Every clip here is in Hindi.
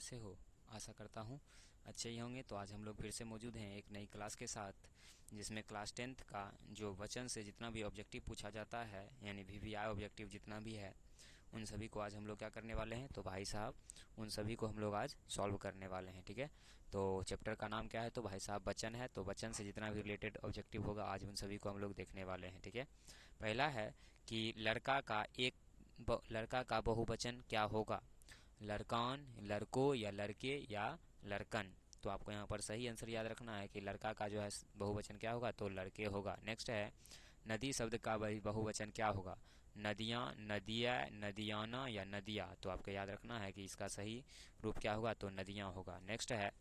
कैसे हो? आशा करता हूँ अच्छे ही होंगे। तो आज हम लोग फिर से मौजूद हैं एक नई क्लास के साथ, जिसमें क्लास 10th का जो वचन से जितना भी ऑब्जेक्टिव पूछा जाता है, यानी वीवीआई ऑब्जेक्टिव जितना भी है, उन सभी को आज हम लोग क्या करने वाले हैं। तो भाई साहब, उन सभी को हम लोग आज सॉल्व करने वाले हैं। ठीक है, तो चैप्टर का नाम क्या है? तो भाई साहब वचन है। तो वचन से जितना भी रिलेटेड ऑब्जेक्टिव होगा, आज उन सभी को हम लोग देखने वाले हैं। ठीक है, पहला है कि लड़का का बहुवचन क्या होगा? लड़कान, लड़कों या लड़के या लड़कन। तो आपको यहाँ पर सही आंसर याद रखना है कि लड़का का जो है बहुवचन क्या होगा? तो लड़के होगा। नेक्स्ट है, नदी शब्द का बहुवचन क्या होगा? नदियाँ, नदिया, नदियाना या नदिया। तो आपको याद रखना है कि इसका सही रूप क्या होगा? तो नदियाँ होगा। नेक्स्ट है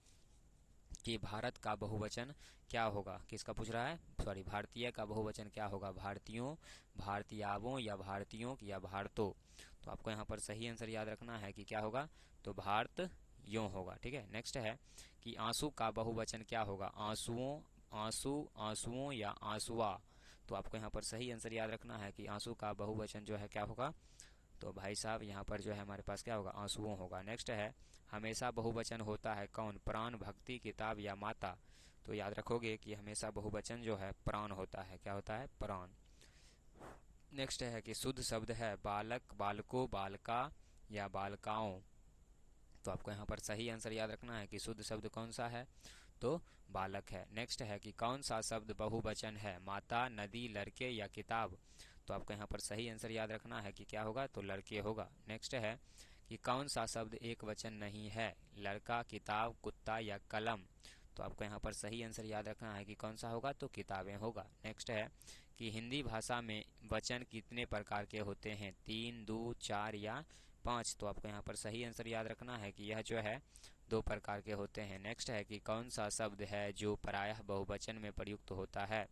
कि भारत का बहुवचन क्या होगा? किसका पूछ रहा है? सॉरी, भारतीय का बहुवचन क्या होगा? भारतीयों, भारतीयावों या भारतीयों या भारतों। तो आपको यहाँ पर सही आंसर याद रखना है कि क्या होगा? तो भारत यों होगा। ठीक है, नेक्स्ट है कि आंसू का बहुवचन क्या होगा? आंसुओं, आंसू, आंसुओं या आंसुआ। तो आपको यहाँ पर सही आंसर याद रखना है कि आंसू का बहुवचन जो है क्या होगा? तो भाई साहब यहाँ पर जो है हमारे पास क्या होगा? आंसुओं होगा। नेक्स्ट है, हमेशा बहुवचन होता है कौन? प्राण, भक्ति, किताब या माता। तो याद रखोगे कि हमेशा बहुवचन जो है प्राण होता है। क्या होता है? प्राण। नेक्स्ट है कि शुद्ध शब्द है बालक, बालकों, बालका या बालकाओं। तो आपको यहाँ पर सही आंसर याद रखना है कि शुद्ध शब्द कौन सा है? तो बालक है। नेक्स्ट है कि कौन सा शब्द बहुवचन है? माता, नदी, लड़के या किताब। तो आपको यहाँ पर सही आंसर याद रखना है कि क्या होगा? तो लड़के होगा। नेक्स्ट है कि कौन सा शब्द एक वचन नहीं है? लड़का, किताब, कुत्ता या कलम। तो आपको यहाँ पर सही आंसर याद रखना है कि कौन सा होगा? तो किताबें होगा। नेक्स्ट है कि हिंदी भाषा में वचन कितने प्रकार के होते हैं? 3, 2, 4 या 5। तो आपको यहाँ पर सही आंसर याद रखना है कि यह जो है 2 प्रकार के होते हैं। नेक्स्ट है कि कौन सा शब्द है जो प्रायः बहुवचन में प्रयुक्त होता है?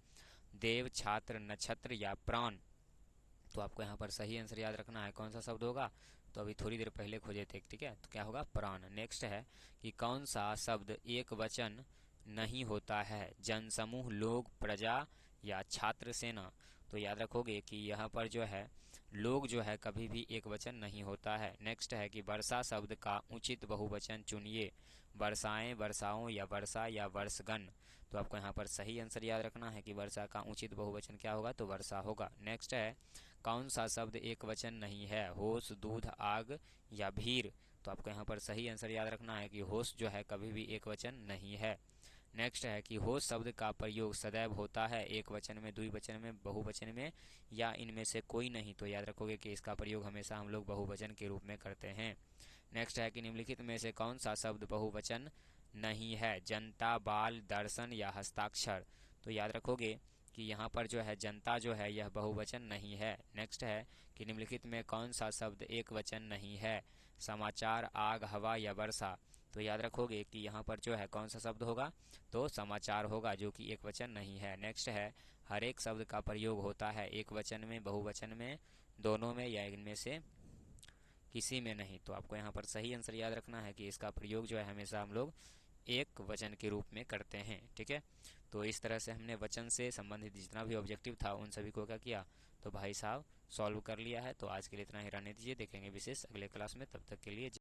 देव, छात्र, नक्षत्र या प्राण। तो आपको यहाँ पर सही आंसर याद रखना है कौन सा शब्द होगा? तो अभी थोड़ी देर पहले खोजे थे। ठीक है, तो क्या होगा? प्राण। नेक्स्ट है कि कौन सा शब्द एक वचन नहीं होता है? जनसमूह, लोग, प्रजा या छात्र सेना। तो याद रखोगे कि यहाँ पर जो है लोग जो है कभी भी एक वचन नहीं होता है। नेक्स्ट है कि वर्षा शब्द का उचित बहुवचन चुनिए। वर्षाएं, वर्षाओं या वर्षा या वर्षगण। तो आपको यहाँ पर सही आंसर याद रखना है कि वर्षा का उचित बहुवचन क्या होगा? तो वर्षा होगा। नेक्स्ट है, कौन सा शब्द एक वचन नहीं है? होश, दूध, आग या भीड़। तो आपको यहाँ पर सही आंसर याद रखना है कि होश जो है कभी भी एक वचन नहीं है। नेक्स्ट है कि होश शब्द का प्रयोग सदैव होता है एक वचन में, द्विवचन में, बहुवचन में या इनमें से कोई नहीं। तो याद रखोगे कि इसका प्रयोग हमेशा हम लोग बहुवचन के रूप में करते हैं। नेक्स्ट है कि निम्नलिखित में से कौन सा शब्द बहुवचन नहीं है? जनता, बाल, दर्शन या हस्ताक्षर। तो याद रखोगे कि यहाँ पर जो है जनता जो है यह बहुवचन नहीं है। नेक्स्ट है कि निम्नलिखित में कौन सा शब्द एक वचन नहीं है? समाचार, आग, हवा या वर्षा। तो याद रखोगे कि यहाँ पर जो है कौन सा शब्द होगा? तो समाचार होगा, जो कि एक वचन नहीं है। नेक्स्ट है, हर एक शब्द का प्रयोग होता है एक वचन में, बहुवचन में, दोनों में या इनमें से किसी में नहीं। तो आपको यहाँ पर सही आंसर याद रखना है कि इसका प्रयोग जो है हमेशा हम लोग एक वचन के रूप में करते हैं। ठीक है, तो इस तरह से हमने वचन से संबंधित जितना भी ऑब्जेक्टिव था उन सभी को क्या किया? तो भाई साहब सॉल्व कर लिया है। तो आज के लिए इतना ही रहने दीजिए, देखेंगे विशेष अगले क्लास में। तब तक के लिए जय